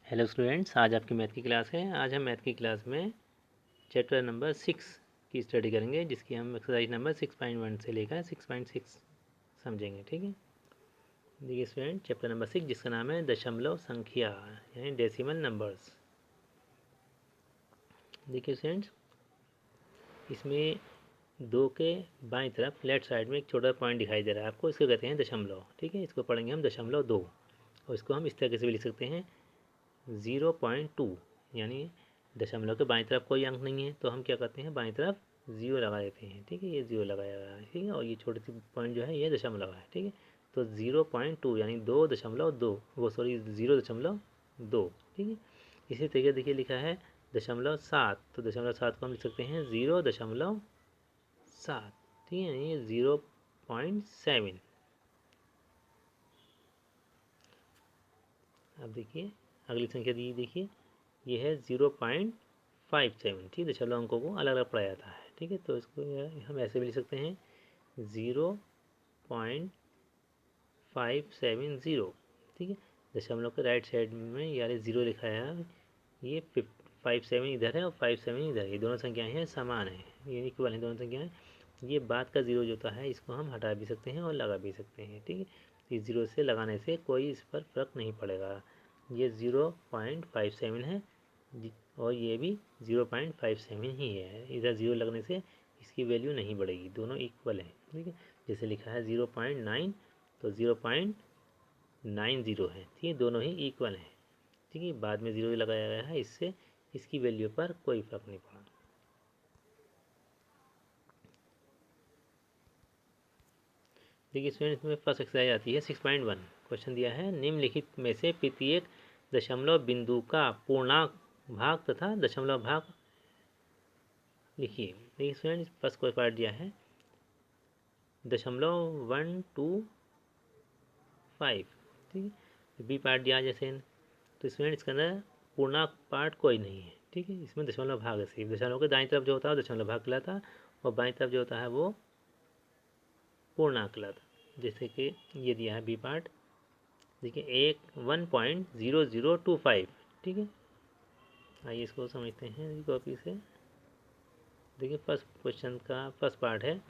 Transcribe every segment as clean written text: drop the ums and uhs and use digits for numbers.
Hello students, आज आपकी math की क्लास है। आज हम मैथ की क्लास में चैप्टर नंबर 6 की स्टडी करेंगे, जिसकी हम एक्सरसाइज नंबर 6.1 से लेकर 6.6 समझेंगे। ठीक है, देखिए स्टूडेंट, चैप्टर नंबर 6 जिसका नाम है दशमलव संख्या यानी डेसिमल नंबर्स। देखिए स्टूडेंट्स, इसमें दो के बाईं तरफ लेफ्ट साइड में एक छोटा पॉइंट दिखाई दे रहा है आपको, इसको कहते हैं दशमलव। ठीक है, इसको पढ़ेंगे हम दशमलव 2, और इसको हम इस तरीके से भी लिख सकते हैं 0.2, यानी दशमलव के बाईं तरफ कोई अंक नहीं है तो हम क्या करते हैं, बाईं तरफ जीरो लगा देते हैं। ठीक है, ये जीरो लगाया हुआ है। ठीक है, और ये छोटी सी पॉइंट जो है ये दशमलव है। ठीक है, तो 0.2 यानी 2.2, वो सॉरी 0.2। ठीक है, इसी तरीके देखिए लिखा है दशमलव 7, तो दशमलव 7 को हम लिख सकते हैं 0.7। ठीक है, ये 0.7। अब देखिए अगली संख्या दी, देखिए ये है 0.57। ठीक है, दशमलव अंकों को अलग अलग पढ़ा जाता है। ठीक है, तो इसको हम ऐसे भी लिख सकते हैं 0.570। ठीक है, दशमलव के राइट साइड में यानी 0 लिखा है, ये 57 इधर है और 57 इधर है। ये दोनों संख्याएं हैं समान है, ये इक्वल है दोनों संख्याएं। ये बाद का 0 जो होता है इसको हम हटा भी सकते हैं और लगा भी सकते हैं। ठीक है, इस 0 से लगाने से कोई इस पर फर्क नहीं पड़ेगा। ये 0.57 है और ये भी 0.57 ही है। इधर 0 लगने से इसकी वैल्यू नहीं बढ़ेगी, दोनों इक्वल है। ठीक है, जैसे लिखा है 0.9 तो 0.90 है। ठीक है, दोनों ही इक्वल हैं। ठीक है, बाद में 0 लगाया गया है, इससे इसकी वैल्यू पर कोई फर्क नहीं पड़ा। देखिए स्टूडेंट, इसमें फर्स्ट एक्सरसाइज आती है 6.1। क्वेश्चन दिया है निम्नलिखित में से प्रत्येक दशमलव बिंदु का पूर्णांक भाग तथा दशमलव भाग लिखिए। देखिए स्टूडेंट, फर्स्ट कोई पार्ट दिया है 0.125। ठीक है, बी पार्ट दिया जैसे, तो स्टूडेंट इसके अंदर पूर्णांक पार्ट कोई नहीं है। ठीक है, इसमें दशमलव भाग है सिर्फ। दशमलव के दाईं तरफ जो होता है दशमलव भाग कहलाता है, और बाईं तरफ जो होता है वो पूर्णांक कहलाता है। जैसे कि ये दिया है बी पार्ट, देखिए 1.0025। ठीक है, आइए इसको समझते हैं कॉपी से। देखिए फर्स्ट क्वेश्चन का फर्स्ट पार्ट है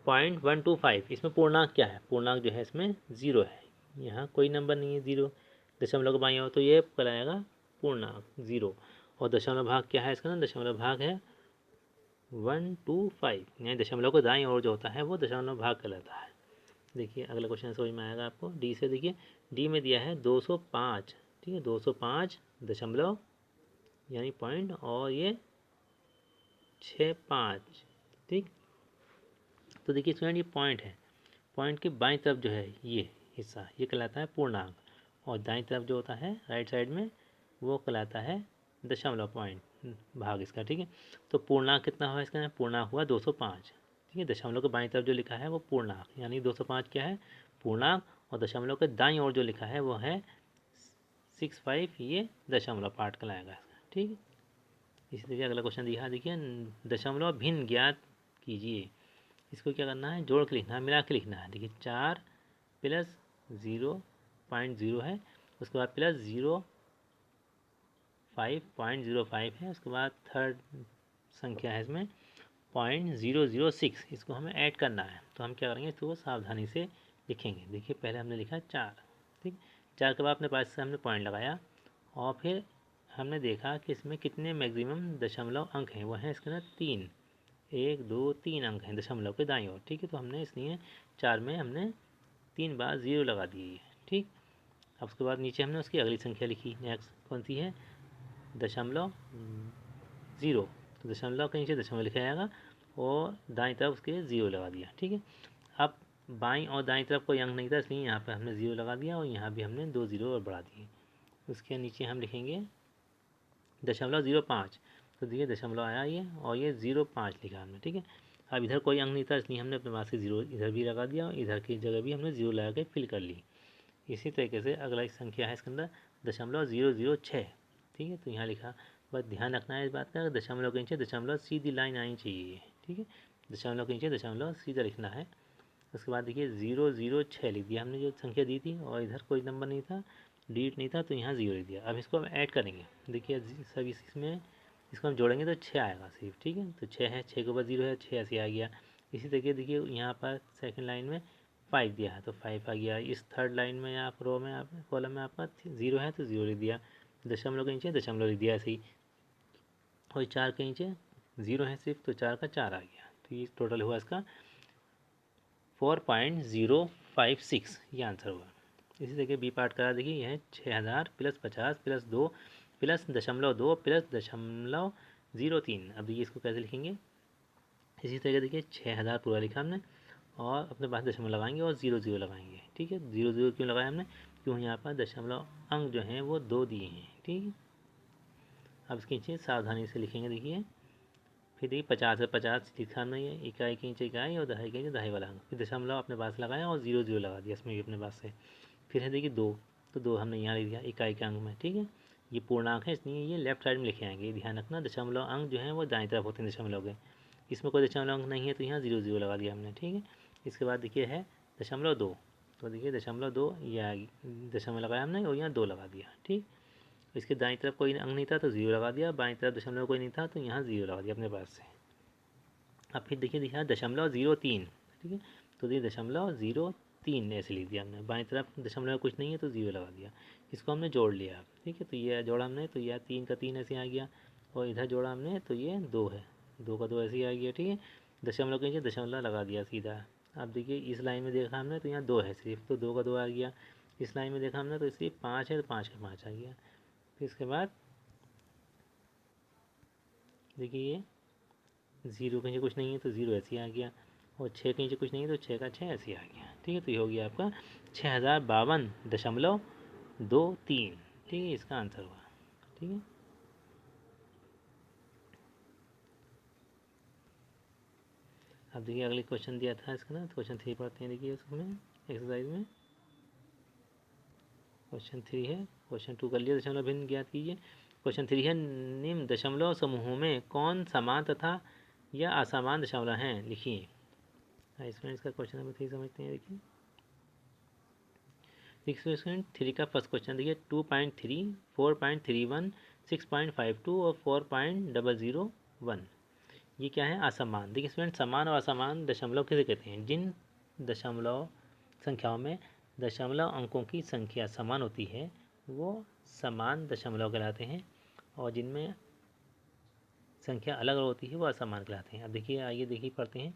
0.125। इसमें पूर्णांक क्या है, पूर्णांक जो है इसमें 0 है, यहाँ कोई नंबर नहीं है 0। दशमलव के बाईं ओर तो ये कहलाएगा पूर्णांक 0। और दशमलव भाग क्या है इसका ना, दशमलव भाग है 125, यानी दशमलव के दाईं ओर जो होता है वो दशमलव भाग कहलाता है। देखिए अगला क्वेश्चन समझ में आएगा आपको, डी से। देखिए डी में दिया है 205। ठीक है, 205 दशमलव यानी पॉइंट, और ये 65। ठीक, तो देखिए स्टूडेंट ये पॉइंट है, पॉइंट के बाईं तरफ जो है ये हिस्सा ये कहलाता है पूर्णांक, और दाईं तरफ जो होता है राइट साइड में वो कहलाता है दशमलव पॉइंट भाग इसका। ठीक है, तो पूर्णांक कितना हुआ इसका, पूर्णांक हुआ 205। ठीक है, दशमलव के बाईं तरफ जो लिखा है वो पूर्णांक यानी 205 क्या है, पूर्णांक, और दशमलव के दाईं ओर जो लिखा है वो है 65, ये दशमलव पार्ट कहलाएगा इसका। ठीक है, इसी तरीके अगला क्वेश्चन दिया, देखिए दशमलव भिन्न ज्ञात कीजिए। इसको क्या करना है, जोड़ के लिखना है, मिला के लिखना है। देखिए 4 प्लस 0.0 है, उसके बाद प्लस 5.05 है, उसके बाद थर्ड संख्या है इसमें 0.006। इसको हमें ऐड करना है, तो हम क्या करेंगे, इसको सावधानी से लिखेंगे। देखिए पहले हमने लिखा 4। ठीक, 4 के बाद अपने पास से हमने पॉइंट लगाया, और फिर हमने देखा कि इसमें कितने मैक्सिमम दशमलव अंक हैं, वो हैं इसके अंदर 3, 1 2 3 अंक हैं दशमलव के दाईं ओर। ठीक है, तो हमने इसलिए 4 में हमने 3 बार 0 लगा दिए है। ठीक, अब उसके बाद नीचे हमने उसकी अगली संख्या लिखी, नेक्स्ट कौन सी है, दशमलव 0। तो दशमलव के नीचे दशमलव लिखा जाएगा और दाईं तरफ उसके 0 लगा दिया। ठीक है, अब बाईं और दाईं तरफ कोई अंक नहीं था, इसलिए यहाँ पर हमने 0 लगा दिया, और यहाँ भी हमने 2 0 और बढ़ा दिए। उसके नीचे हम लिखेंगे 0.05। तो देखिए दशमलव आया ये, और ये 0.5 लिखा हमने। ठीक है, अब इधर कोई अंक नहीं था, इसलिए हमने अपने पास से 0 इधर भी लगा दिया, और इधर की जगह भी हमने 0 लगा के फिल कर ली। इसी तरीके से अगला एक संख्या है इसके अंदर 0.006। ठीक है, तो यहाँ लिखा, बस ध्यान रखना है इस बात का, दशमलव के नीचे दशमलव सीधी लाइन आनी चाहिए। ठीक है, दशमलव के नीचे दशमलव सीधा लिखना है। उसके बाद देखिए 006 लिख दिया हमने जो संख्या दी थी, और इधर कोई नंबर नहीं था, डिजिट नहीं था तो यहाँ 0 लिख दिया। अब इसको हम ऐड करेंगे, देखिए सब इसमें इसको हम जोड़ेंगे तो 6 आएगा सिर्फ, ठीक है। तो 6 है, 6 के ऊपर 0 है, 6 ऐसे आ गया। इसी तरीके देखिए यहाँ पर सेकंड लाइन में 5 दिया है तो 5 आ गया। इस थर्ड लाइन में आप रो में आप कॉलम में आपका 0 है तो 0 लिख दिया, दशमलव के नीचे दशमलव लिख दिया ऐसे ही। और 4 के नीचे 0 है सिर्फ तो 4 का 4 आ गया। तो ये टोटल हुआ इसका 4.056, ये आंसर हुआ। इसी तरीके बी पार्ट करा देखिए, यह है 6000 प्लस 50 प्लस 2 प्लस दशमलव 2 प्लस दशमलव 03। अब देखिए इसको कैसे लिखेंगे, इसी तरीके देखिए 6000 पूरा लिखा हमने और अपने पास दशमलव लगाएंगे और 00 लगाएंगे, ठीक है। 00 क्यों लगाया हमने, क्यों यहाँ पर दशमलव अंक जो हैं वो 2 दिए हैं, ठीक है। अब इसके नीचे सावधानी से लिखेंगे देखिए, फिर देखिए 50 है 50 लिखा नहीं है, इकाई के नीचे इकाई और दहाई के नीचे दहाई वाला अंक, फिर दशमलव अपने पास लगाया और 00 लगा दिया इसमें भी अपने पास से। फिर है देखिए 2, तो 2 हमने यहाँ लिख दिया इकाई के अंक में, ठीक है। ये पूर्णांक है इसलिए ये लेफ्ट साइड में लिखे आएंगे, ध्यान रखना। दशमलव अंक जो है वो दाएं तरफ होते हैं दशमलव के, इसमें कोई दशमलव अंक नहीं है तो यहाँ 00 लगा दिया हमने, ठीक है। इसके बाद देखिए है दशमलव 2, तो देखिए दशमलव 2 या दशमलव लगाया हमने और यहाँ 2 लगा दिया, ठीक। इसके दाईं तरफ कोई अंक नहीं था तो 0 लगा दिया, बाईं तरफ दशमलव कोई नहीं था तो यहाँ 0 लगा दिया अपने पास से। अब फिर देखिए दिखा दशमलव 03, ठीक है। तो देखिए दशमलव 03 ऐसे लिख दिया हमने, बाईं तरफ दशमलव कुछ नहीं है तो 0 लगा दिया। इसको हमने जोड़ लिया, ठीक है। तो ये जोड़ा हमने तो यह 3 का 3 ऐसे आ गया और इधर जोड़ा हमने तो ये 2 है, 2 का 2 ऐसे ही आ गया, ठीक है। दशमलव के नीचे दशमलव लगा दिया सीधा। अब देखिए इस लाइन में देखा हमने तो यहाँ 2 है सिर्फ, तो 2 का 2 आ गया। इस लाइन में देखा हमने तो इसलिए 5 है तो 5 का 5 आ गया। फिर इसके बाद देखिए ये 0 के नीचे कुछ नहीं है तो 0 ऐसे ही आ गया और 6 के नीचे कुछ नहीं है तो 6 का 6 ऐसे ही आ गया, ठीक है। तो ये हो गया आपका 6052.23, ठीक है, इसका आंसर हुआ, ठीक है। अब देखिए अगले क्वेश्चन दिया था इसका ना, तो क्वेश्चन 3 पढ़ते हैं। देखिए उसमें एक्सरसाइज में क्वेश्चन 3 है, क्वेश्चन 2 कर लिया, दशमलव भिन्न ज्ञात कीजिए। क्वेश्चन 3 है निम्न दशमलव समूहों में कौन समान तथा या असमान दशमलव हैं, लिखिए। इसमें इसका क्वेश्चन नंबर 3 समझते हैं। देखिए क्वेश्चन 3 का फर्स्ट क्वेश्चन देखिए 2.3, 4.31, 6.52 और 4.001। ये क्या है, असमान। देखिए स्टूडेंट समान और असमान दशमलव किसे कहते हैं, जिन दशमलव संख्याओं में दशमलव अंकों की संख्या समान होती है वो समान दशमलव कहलाते हैं, और जिनमें संख्या अलग अलग होती है वो असमान कहलाते हैं। अब देखिए आइए देखिए पढ़ते हैं।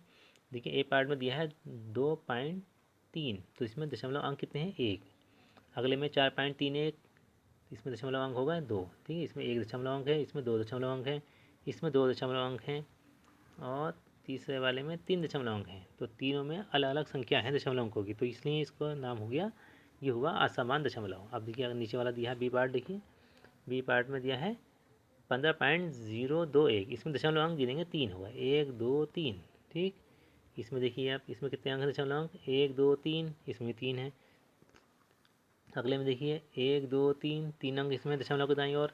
देखिए ए पार्ट में दिया है 2.3, तो इसमें दशमलव अंक कितने हैं, 1। अगले में 4.31, इसमें दशमलव अंक होगा 2, ठीक है। इसमें 1 दशमलव अंक है, इसमें 2 दशमलव अंक है, इसमें 2 दशमलव अंक हैं और तीसरे वाले में 3 दशमलव अंक हैं। तो तीनों में अलग अलग संख्या है दशमलव अंकों की, तो इसलिए इसका नाम हो गया, ये हुआ असमान दशमलव। अब देखिए अगर नीचे वाला दिया है बी पार्ट, देखिए बी पार्ट में दिया है 15.021, इसमें दशमलव अंक गिनेंगे 3 होगा, 1 2 3, ठीक। इसमें देखिए आप इसमें कितने अंक हैं दशमलव अंक, 1 2 3, इसमें 3 है। अगले में देखिए 1 2 3, 3 अंक इसमें दशमलव के दाईं और,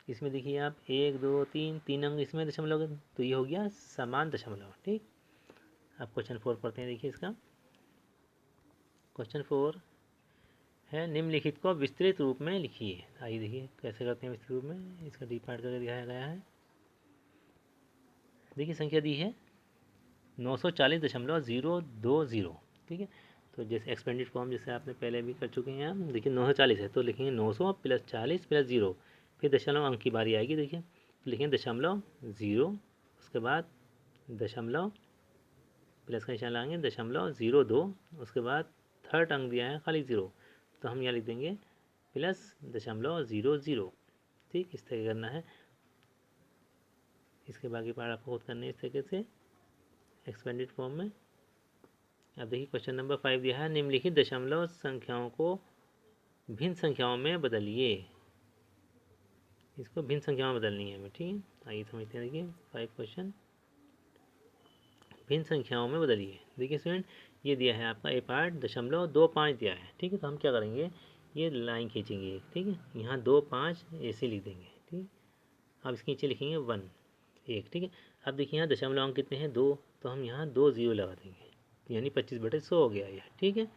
इसमें देखिए आप 1 2 3, 3 अंक इसमें दशमलव, तो ये हो गया समान दशमलव, ठीक। अब क्वेश्चन 4 पढ़ते हैं। देखिए इसका क्वेश्चन 4 है निम्नलिखित को विस्तृत रूप में लिखिए। आइए देखिए कैसे करते हैं विस्तृत रूप में, इसका डी पार्ट करके दिखाया गया है। देखिए संख्या दी है 940.020, ठीक है। तो जैसे एक्सपेंडेड फॉर्म जैसे आपने पहले भी कर चुके हैं आप, देखिए 940 है तो लिखेंगे 900 प्लस 40 प्लस 0, फिर दशमलव अंक की बारी आएगी। देखिए तो लिखेंगे दशमलव 0, उसके बाद दशमलव प्लस का निशान लगाएंगे, दशमलव 02, उसके बाद थर्ड अंक दिया है खाली 0, तो हम यहाँ लिख देंगे प्लस दशमलव 00, ठीक। इस तरह करना है। इसके बाकी पार्ट आपको खुद करने इस तरीके से एक्सपेंडेड फॉर्म में। अब देखिए क्वेश्चन नंबर 5 दिया है निम्नलिखित दशमलव संख्याओं को भिन्न संख्याओं में बदलिए। इसको भिन्न संख्याओं में बदलनी है हमें, ठीक है। आइए समझते हैं। देखिए 5 क्वेश्चन भिन्न संख्याओं में बदलिए। देखिए स्टूडेंट ये दिया है आपका ए पार्ट 0.25 दिया है, ठीक है। तो हम क्या करेंगे, ये लाइन खींचेंगे, ठीक है। यहाँ 2 5 ऐसे लिख देंगे, ठीक। अब इसके नीचे लिखेंगे 1 1, ठीक है। अब देखिए यहाँ दशमलव अंक कितने हैं 2, तो हम यहाँ 2 0 लगा देंगे, यानी 25/100 हो गया यह, ठीक है।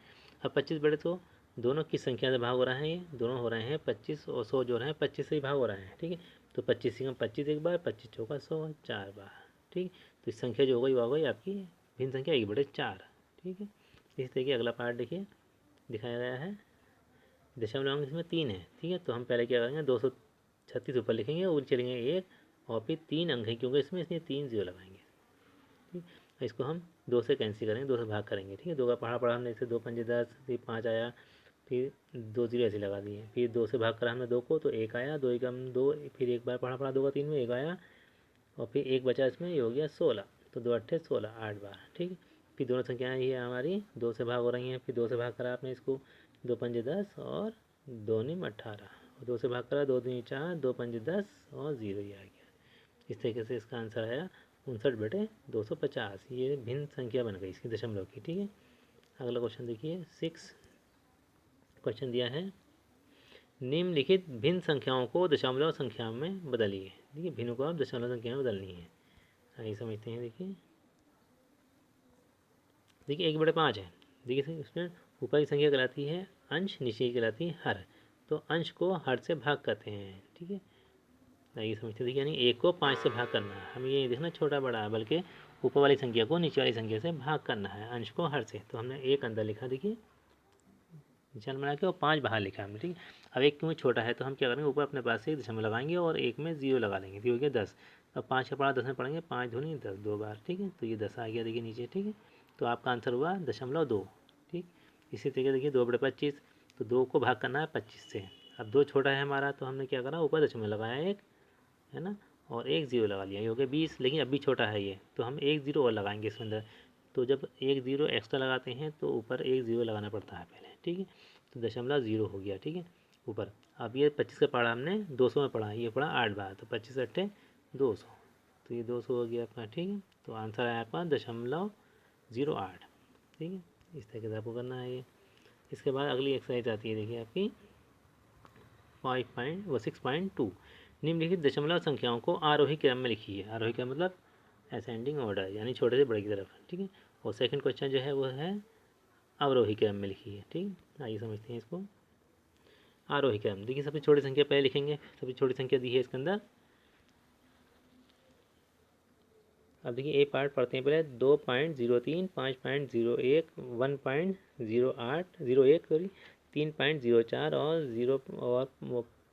अब 25/100 दोनों किस संख्या से भाग हो रहा है, ये दोनों हो रहे हैं 25 और 100 जो रहे हैं 25 से ही भाग हो रहा है। ठीक है, तो 25 का 25 एक बार, 25 चौका 100 4 बार। ठीक, तो इस संख्या जो हो गई वो हो गई आपकी भिन्न संख्या 1/4। ठीक है, इस तरीके अगला पार्ट देखिए दिखाया गया है। दशमलव अंक इसमें 3 है। ठीक है, तो हम पहले क्या करेंगे 236 ऊपर लिखेंगे और चलेंगे 1 और फिर 3 अंक है क्योंकि इसमें इसलिए 3 0 लगाएंगे। ठीक, इसको हम 2 से कैंसिल करेंगे, 2 से भाग करेंगे। ठीक है, 2 का पढ़ा हमने, इसे 2 पंजे 10, फिर 5 आया, फिर 2 0 ऐसे लगा दिए, फिर 2 से भाग करा हमने 2 को तो 1 आया, 2 एकम 2, फिर एक बार पढ़ा 2 का 3 में 1 आया और फिर 1 बचा, इसमें ये हो गया 16, तो 2 अट्ठे 16 8 बार। ठीक है, फिर दोनों संख्याएँ ये हमारी 2 से भाग हो रही हैं, फिर 2 से भाग करा आपने इसको, 2 पंजे 10 और 2 निम 18, 2 से भाग करा 2 दूनी 4, 2 पंजे 10 और 0 ही आ गया। इस तरीके से इसका आंसर आया 59/250। ये भिन्न संख्या बन गई इसकी दशमलव की। ठीक है, अगला क्वेश्चन देखिए 6 क्वेश्चन दिया है, निम्नलिखित भिन्न संख्याओं को दशमलव संख्या में बदलिए। देखिए भिन्न को आप दशमलव संख्या में बदलनी है, आइए समझते हैं। देखिए 1/5 है। देखिए इसमें ऊपर की संख्या कहलाती है अंश, नीचे की कहलाती है हर, तो अंश को हर से भाग करते हैं। ठीक है, आइए समझते देखिए, यानी 1 को 5 से भाग करना है, हमें ये देखना छोटा बड़ा है, बल्कि ऊपर वाली संख्या को नीचे वाली संख्या से भाग करना है, अंश को हर से। तो हमने 1 अंदर लिखा, देखिए निशान बना के, और 5 बाहर लिखा हमने। ठीक है, अब 1 क्यों छोटा है तो हम क्या करेंगे, ऊपर अपने पास से एक दशमलव लगाएंगे और 1 में 0 लगा लेंगे, फिर हो गया 10। अब 5 का पढ़ा 10 में पढ़ेंगे, 5 दूनी 10 2 बार। ठीक है, तो ये 10 आ गया देखिए नीचे। ठीक है, तो आपका आंसर हुआ 0.2। ठीक, इसी तरीके देखिए 2/25, तो 2 को भाग करना है 25 से। अब 2 छोटा है हमारा, तो हमने क्या करा, ऊपर दशमलव लगाया एक, है ना, और 1 0 लगा लिया, ये हो गया 20। लेकिन अभी छोटा है ये, तो हम 1 0 और लगाएंगे इसके अंदर। तो जब 1 0 एक्स्ट्रा लगाते हैं तो ऊपर 1 0 लगाना पड़ता है पहले। ठीक है, तो 0.0 हो गया। ठीक है, ऊपर। अब ये 25 का पढ़ा हमने 200 में पढ़ा, ये पढ़ा 8 बार, तो 25 अट्ठे 200, तो ये 200 हो गया आपका। ठीक है, तो आंसर आया आपका 0.08। ठीक है, इस तरीके से आपको करना है ये। इसके बाद अगली एक्सरसाइज आती है, देखिए आपकी 6.2, निम्नलिखित दशमलव संख्याओं को आरोही क्रम में लिखिए। आरोही क्रम मतलब असेंडिंग ऑर्डर, यानी छोटे से बड़े की तरफ। ठीक है, और सेकंड क्वेश्चन जो है वो है अवरोही क्रम में लिखिए। ठीक, आइए समझते हैं इसको। आरोही क्रम, देखिए सबसे छोटी संख्या पहले लिखेंगे, सबसे छोटी संख्या दी है इसके अंदर। अब देखिए ए पार्ट पढ़ते हैं पहले, 2.03, 5.01, 1.08 सॉरी, 3.04 और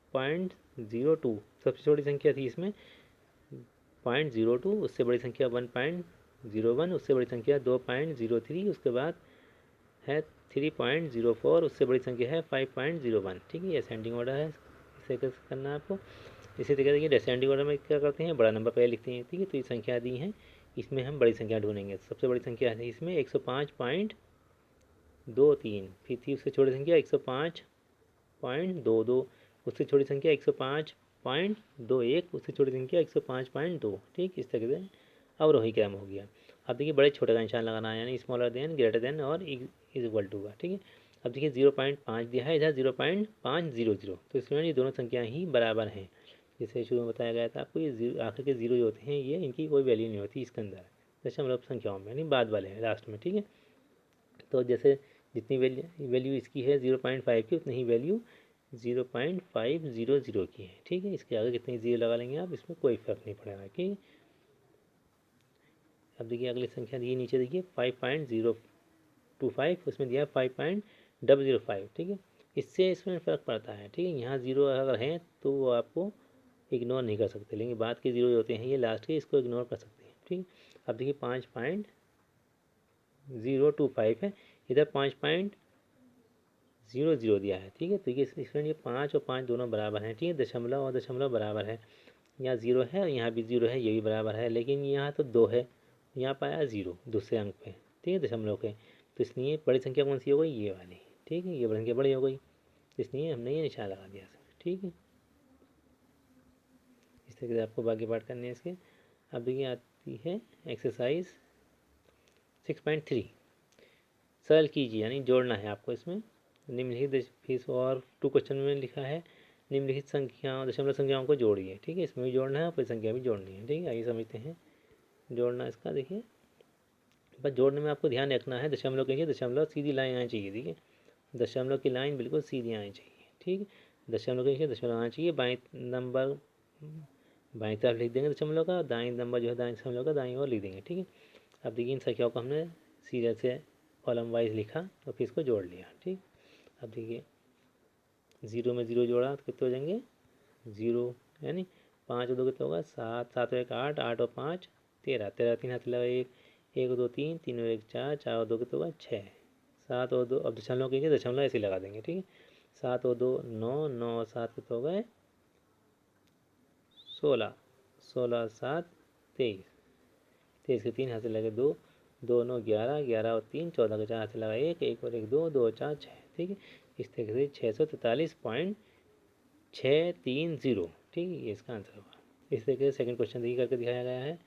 0.02। सबसे छोटी संख्या थी इसमें 0.02, उससे बड़ी संख्या 1.01, उससे बड़ी संख्या 2.03, उसके बाद है 3.04, उससे बड़ी संख्या है 5.01। ठीक है, ये असेंडिंग ऑर्डर है, इसे कैसे करना है आपको। इसी तरीके देखिए डिसेंडिंग ऑर्डर में क्या करते हैं, बड़ा नंबर पहले लिखते हैं। ठीक है, तो ये संख्या दी हैं, इसमें हम बड़ी संख्या ढूंढेंगे। सबसे बड़ी संख्या है इसमें 105.23, फिर थी उससे छोटी संख्या 105.22, उससे छोटी संख्या 105.21, उससे छोटी संख्या 105.2। ठीक, इस तरीके से अवरोही क्रम हो गया। अब देखिए बड़े छोटे का निशान लगाना है, यानी स्मॉलर देन ग्रेटर देन और इज इक्वल टू का। ठीक है, अब देखिए 0.5 दिया है, इधर 0.500, तो इसमें ये दोनों संख्याएँ ही बराबर हैं। जैसे शुरू में बताया गया था आपको, ये आखिर के 0 जो होते हैं ये इनकी कोई वैल्यू नहीं होती इसके अंदर, दशमलव संख्याओं में, यानी बाद वाले हैं लास्ट में। ठीक है, तो जैसे जितनी वैल्यू इसकी है 0.5 की, उतनी ही वैल्यू 0.500 की है। ठीक है, इसके आगे कितने 0 लगा लेंगे आप, इसमें कोई फर्क नहीं पड़ेगा। ठीक, अब देखिए अगली संख्या दी नीचे, देखिए 5.025, उसमें दिया 5.005। ठीक है, इससे इसमें फ़र्क पड़ता है। ठीक है, यहाँ 0 अगर हैं तो वो आपको इग्नोर नहीं कर सकते, लेकिन बाद के 0 होते हैं ये लास्ट के, इसको इग्नोर कर सकते हैं। ठीक, अब देखिए 5.025 है, इधर 5.00 दिया है। ठीक है, तो ये इसमें ये 5 और 5 दोनों बराबर हैं। ठीक है, दशमलव और दशमलव बराबर है, यहाँ 0 है और यहाँ भी 0 है, ये भी बराबर है, लेकिन यहाँ तो 2 है, यहाँ पाया 0 दूसरे अंक पे। ठीक है, दशमलव के, तो इसलिए बड़ी संख्या कौन सी हो गई, ये वाली। ठीक है, ये बड़ी संख्या बड़ी हो गई, इसलिए हमने ये निशान लगा दिया। ठीक है, इस तरीके से आपको बाकी पार्ट करने हैं इसके। अब देखिए आती है एक्सरसाइज 6.3, सरल कीजिए, यानी जोड़ना है आपको इसमें। निम्नलिखित फीस और 2 क्वेश्चन में लिखा है, निम्नलिखित संख्याओं दशमलव संख्याओं को जोड़िए। ठीक है, इसमें भी जोड़ना है और पूरी संख्या भी जोड़नी है। ठीक है, आइए समझते हैं जोड़ना इसका। देखिए बस जोड़ने में आपको ध्यान रखना है, दशमलव के लिए दशमलव सीधी लाइन आनी चाहिए। ठीक है, दशमलव की लाइन बिल्कुल सीधी आनी चाहिए। ठीक, दशमलव के नीचे दशमलव आना चाहिए। बाएं नंबर बाएं तरफ लिख देंगे दशमलव का, दाएं नंबर जो है दाएं दशमलव का दाएं ओर लिख देंगे। ठीक है, अब देखिए इन संख्याओं को हमने सीरियल से कॉलम वाइज लिखा और फिर इसको जोड़ लिया। ठीक, अब देखिए 0 में 0 जोड़ा तो कितने हो जाएंगे 0, यानी 5 और 2 कितना होगा 7, 7 और 1 8, 8 और 5 13, 13 3 हाथ लगा 1, 1 और 2 3, 3 और 1 4, 4 और 2 कितना होगा 6, 7 और 2 अब दशमलव कीजिए, दशमलव ऐसे लगा देंगे। ठीक है, 7 और 2 9, 9 और 7 कितना हो गए 16, 16 और 7 23, 23 के 3 हाथ से लगे 2, 2 9 11, 11 और 3 14 के 4 हाथ से लगा 1, 1 और 1 2, 2 और 4 6। ठीक है, इस तरीके से 643.630। ठीक है, ये इसका आंसर होगा। इस तरीके से सेकंड क्वेश्चन देखिए करके दिखाया गया है।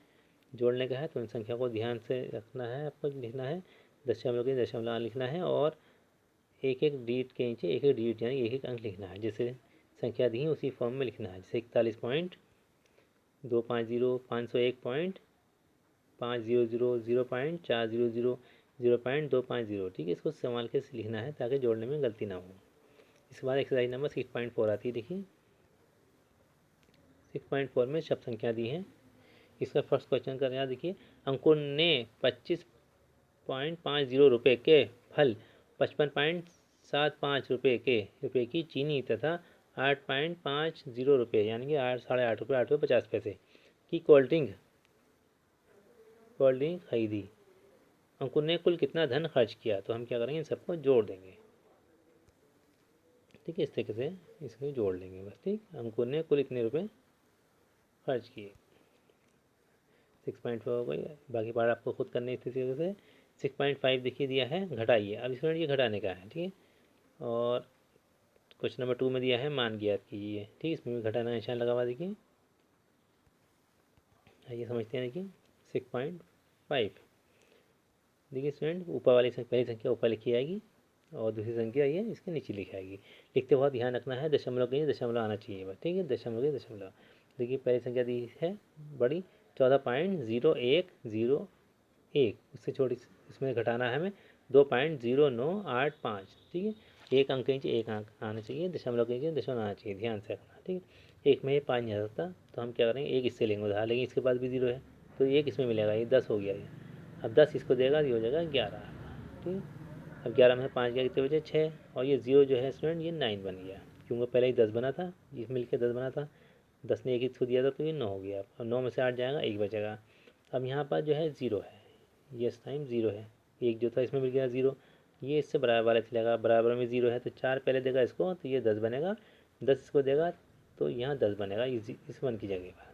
जोड़ने का है तो इन संख्या को ध्यान से रखना है, आपको लिखना है, दशमलव के दशमलव लिखना है और एक एक डिजिट के नीचे एक एक डिजिट यानी एक एक अंक लिखना है। जैसे संख्या दी है उसी फॉर्म में लिखना है। जैसे 41.250, 501.500, 0.400, 0.250। ठीक है, इसको संभाल के लिखना है ताकि जोड़ने में गलती ना हो। इसके बाद एक्सरसाइज नंबर 6.4 आती है। देखिए 6.4 में शब्द संख्या दी है। इसका फर्स्ट क्वेश्चन कर रहा देखिए, अंकुर ने 25.50 रुपये के फल, 55.75 रुपये की चीनी तथा 8.50 रुपये यानी कि 8 साढ़े 8 रुपये 8 रुपये 50 पैसे की कोल्ड ड्रिंक खरीदी। अंकुर ने कुल कितना धन खर्च किया? तो हम क्या करेंगे, इन सबको जोड़ देंगे। ठीक है, इस तरीके से इसको जोड़ लेंगे बस। ठीक, अंकुर ने कुल इतने रुपए खर्च किए। 6.4 हो गई, बाकी पार्ट आपको खुद करने इस तरीके से। 6.5 देखिए दिया है, घटाइए। अब इसमें ये घटाने का है। ठीक है, और क्वेश्चन नंबर 2 में दिया है मान ज्ञात कीजिए। ठीक, इसमें भी घटाना निशान लगा हुआ देखिए। आइए समझते हैं। देखिए 6.5 देखिए स्टूडेंट, ऊपर वाली पहली संख्या ऊपर लिखी जाएगी और दूसरी संख्या ये इसके नीचे लिखी आएगी। लिखते वक्त ध्यान रखना है दशमलव के दशमलव आना चाहिए बस। ठीक है, दशमलव के दशमलव। देखिए पहली संख्या दी है बड़ी 14.0101, उससे छोटी इसमें घटाना है हमें 2.0985। ठीक है, एक अंक के नीचे एक अंक आना चाहिए, दशमलव के नीचे दशमलव आना चाहिए, ध्यान से रखना। ठीक है, एक में ये 5 नहीं आ सकता तो हम क्या करेंगे, एक इससे लेंगे उधार, लेकिन इसके पास भी 0 है तो एक इसमें मिलेगा, ये 10 हो गया ये। अब 10 इसको देगा, ये हो जाएगा 11। ठीक है, अब 11 में 5 गया कितने बचे 6, और ये 0 जो है स्टूडेंट ये 9 बन गया क्योंकि पहले ही 10 बना था, ये मिलकर 10 बना था। 10 ने एक इसको दिया था तो ये 9 हो गया। अब 9 में से 8 जाएगा, 1 बचेगा। अब यहाँ पर जो है 0 है, ये टाइम 0 है, एक जो था इसमें मिल गया 0, ये इससे बराबर वाला चलेगा, बराबर में 0 है तो 4 पहले देगा इसको तो ये 10 बनेगा, 10 इसको देगा तो यहाँ 10 बनेगा इस 1 की जगह पर।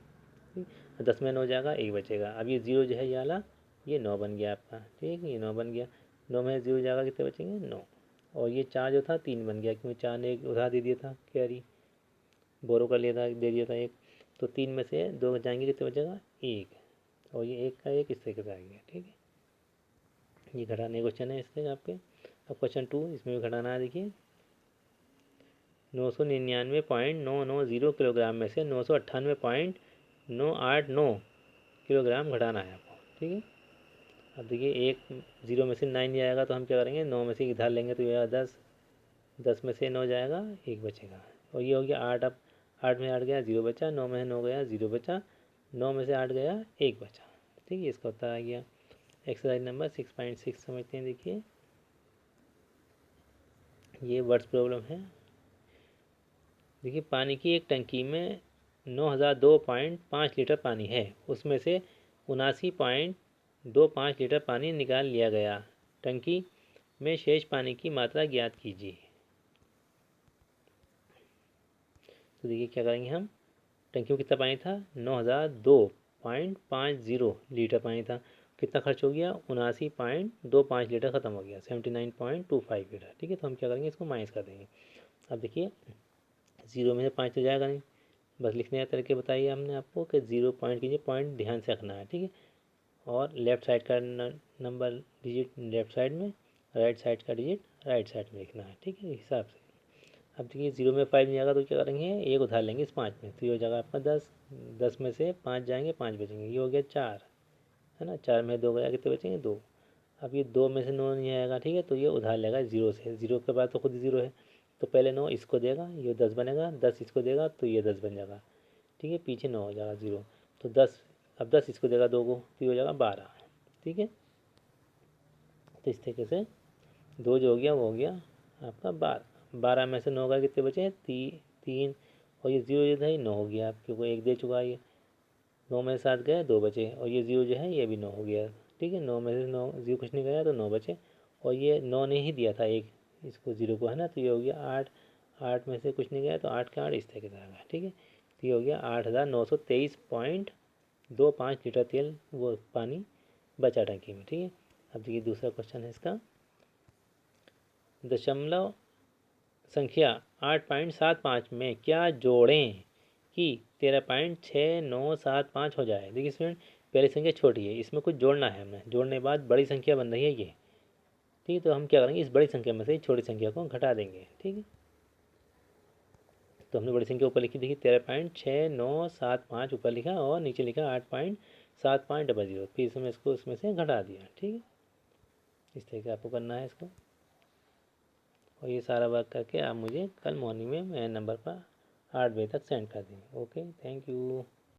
10 में 9 जाएगा, 1 बचेगा। अब ये 0 जो है ये वाला ये 9 बन गया आपका। ठीक है, ये 9 बन गया। 9 में 0 जाएगा, कितने बचेंगे 9, और ये 4 जो था 3 बन गया क्योंकि 4 ने एक उधार दे दिया था, कैरी बोरो कर लिया था, दे दिया था एक, तो 3 में से 2 जाएंगे, कितने बचेगा 1, और ये 1 का 1 इस तरीके से आ गया। ठीक है, ये घटाने क्वेश्चन है इससे आपके। अब क्वेश्चन 2, इसमें भी घटाना है। देखिए 999.990 किलोग्राम में से 998.989 किलोग्राम घटाना है आपको। ठीक है, अब देखिए एक 0 में से 9 जाएगा तो हम क्या करेंगे, 9 में से इधर लेंगे तो ये 10, 10 में से 9 जाएगा, 1 बचेगा, और ये हो गया 8। अब 8 में 8 गया 0 बचा, 9 में 9 गया 0 बचा, 9 में से 8 गया 1 बचा। ठीक है, इसका उत्तर आ गया। एक्सरसाइज नंबर 6.6 समझते हैं। देखिए ये वर्ड्स प्रॉब्लम है। देखिए पानी की एक टंकी में 9002.5 लीटर पानी है, उसमें से 79.25 लीटर पानी निकाल लिया गया। टंकी में शेष पानी की मात्रा ज्ञात कीजिए। तो देखिए क्या करेंगे हम, टंकी में कितना पानी था 9002.50 लीटर पानी था, कितना खर्च हो गया 79.25 लीटर ख़त्म हो गया, 79.25 लीटर। ठीक है, तो हम क्या करेंगे, इसको माइनस कर देंगे। अब देखिए 0 में से 5 तो जाएगा नहीं, बस लिखने का तरीके बताइए हमने आपको कि 0 पॉइंट कीजिए, पॉइंट ध्यान से रखना है। ठीक है, और लेफ़्ट साइड का नंबर डिजिट लेफ़्ट साइड में, राइट साइड का डिजिट राइट साइड में लिखना है। ठीक है, इस हिसाब से। अब देखिए 0 में 5 नहीं आएगा तो क्या करेंगे, एक उधार लेंगे इस 5 में, तो ये हो जाएगा आपका 10, 10 में से 5 जाएंगे 5 बचेंगे, ये हो गया 4 है ना, 4 में 2 गया, कितने बचेंगे 2, अब ये 2 में से 9 नहीं आएगा, ठीक है, तो ये उधार लेगा 0 से। 0 के बाद तो खुद ही 0 है, तो पहले 9 इसको देगा, ये 10 बनेगा, 10 इसको देगा तो ये 10 बन जाएगा, ठीक है, पीछे 9 हो जाएगा 0, तो 10, अब 10 इसको देगा 2 को, तो ये हो जाएगा 12, ठीक है। तो इस तरीके से 2 जो हो गया वो हो गया आपका 12। 12 में से 9 का कितने बचे? 3, और ये 0 जो था ये 9 हो गया, क्योंकि 1 दे चुका है ये। 9 में से 7 गए, 2 बचे, और ये 0 जो है ये भी 9 हो गया, ठीक है। 9 में से 9 0 कुछ नहीं गया तो 9 बचे, और ये 9 ने ही दिया था एक इसको 0 को, है ना, तो ये हो गया 8। 8 में से कुछ नहीं गया तो 8 का 8 इस तरीके से आ गया, ठीक है। तो ये हो गया 8,923.25 लीटर तेल वो पानी बचा टंकी में, ठीक है। अब देखिए दूसरा क्वेश्चन है इसका, दशमलव संख्या 8.75 में क्या जोड़ें कि 13.6975 हो जाए। देखिए स्टूडेंट, पहली संख्या छोटी है, इसमें कुछ जोड़ना है, हमें जोड़ने के बाद बड़ी संख्या बन रही है ये, ठीक है। तो हम क्या करेंगे, इस बड़ी संख्या में से छोटी संख्या को घटा देंगे, ठीक है। तो हमने बड़ी संख्या ऊपर लिखी, देखिए 13.6975 ऊपर लिखा, और नीचे लिखा 8.7500, फिर इसमें इसको इसमें से घटा दिया, ठीक है। इस तरह से आपको करना है इसको, और ये सारा वर्क करके आप मुझे कल मॉर्निंग में मेरे नंबर पर 8 बजे तक सेंड कर देंगे। Okay, thank you.